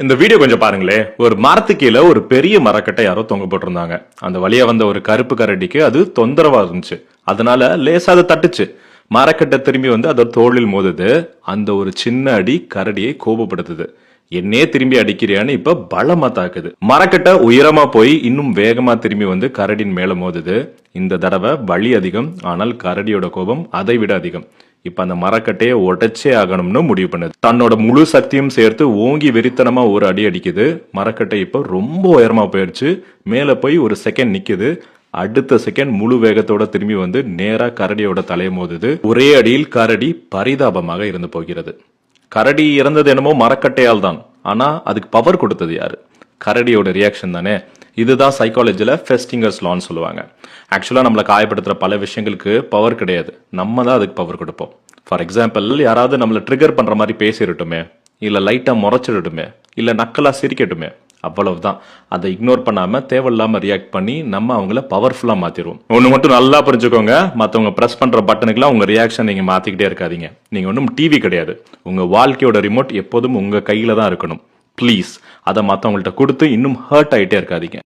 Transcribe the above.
இந்த வீடியோ கொஞ்சம் பாருங்களே. ஒரு மரத்துக்கு கீழே ஒரு பெரிய மரக்கட்டை யாரோ தொங்க போட்டிருந்தாங்க. அந்த வழியா வந்த ஒரு கருப்பு கரடிக்கு அது தொந்தரவா இருந்துச்சு. அதனால லேசா அதை தட்டுச்சு. மரக்கட்டை திரும்பி வந்து அதோட தோளில் மோதுது. அந்த ஒரு சின்ன அடி கரடியை கோபப்படுத்துது. என்னே திரும்பி அடிக்கிறியான்னு இப்ப பலமா தாக்குது. மரக்கட்டை உயரமா போய் இன்னும் வேகமா திரும்பி வந்து கரடியின் மேல மோதுது. இந்த தடவை வலி அதிகம், ஆனால் கரடியோட கோபம் அதை விட அதிகம். இப்ப அந்த மரக்கட்டையை உடைச்சே ஆகணும்னு முடிவு பண்ணுது. தன்னோட முழு சக்தியும் சேர்த்து ஓங்கி வெறித்தனமா ஒரு அடி அடிக்குது. மரக்கட்டை இப்ப ரொம்ப உயரமா போயிடுச்சு. மேல போய் ஒரு செகண்ட் நிக்குது. அடுத்த செகண்ட் முழு வேகத்தோட திரும்பி வந்து நேரா கரடியோட தலையை மோதுது. ஒரே அடியில் கரடி பரிதாபமாக இருந்து போகிறது. கரடி இறந்தது என்னமோ மரக்கட்டையால் தான். ஆனா அதுக்கு பவர் கொடுத்தது யாரு? கரடியோட ரியாக்ஷன் தானே. இதுதான் சைக்காலஜில ஃபெஸ்டிங்கர்ஸ் லான்னு சொல்லுவாங்க. ஆக்சுவலா நம்மளை காயப்படுத்துற பல விஷயங்களுக்கு பவர் கிடையாது, நம்ம தான் அதுக்கு பவர் கொடுப்போம். ஃபார் எக்ஸாம்பிள், யாராவது நம்மளை ட்ரிகர் பண்ற மாதிரி பேசிடட்டுமே, இல்ல லைட்டா முறைச்சிடட்டுமே, இல்ல நக்கலா சிரிக்கட்டுமே, அவ்வளவுதான். அதை இக்னோர் பண்ணாம தேவையில்லாம ரியாக்ட் பண்ணி நம்ம அவங்கள பவர்ஃபுல்லா மாத்திடுவோம். ஒண்ணு மட்டும் நல்லா புரிஞ்சுக்கோங்க, மத்தவங்க பிரஸ் பண்ற பட்டனுக்குலாம் உங்க ரியாக்ஷன் நீங்க மாத்திக்கிட்டே இருக்காதீங்க. நீங்க ஒன்றும் டிவி கிடையாது. உங்க வாழ்க்கையோட ரிமோட் எப்போதும் உங்க கையில தான் இருக்கணும். ப்ளீஸ் அதை மற்றவங்கள்ட்ட கொடுத்து இன்னும் ஹர்ட் ஆகிட்டே இருக்காதீங்க.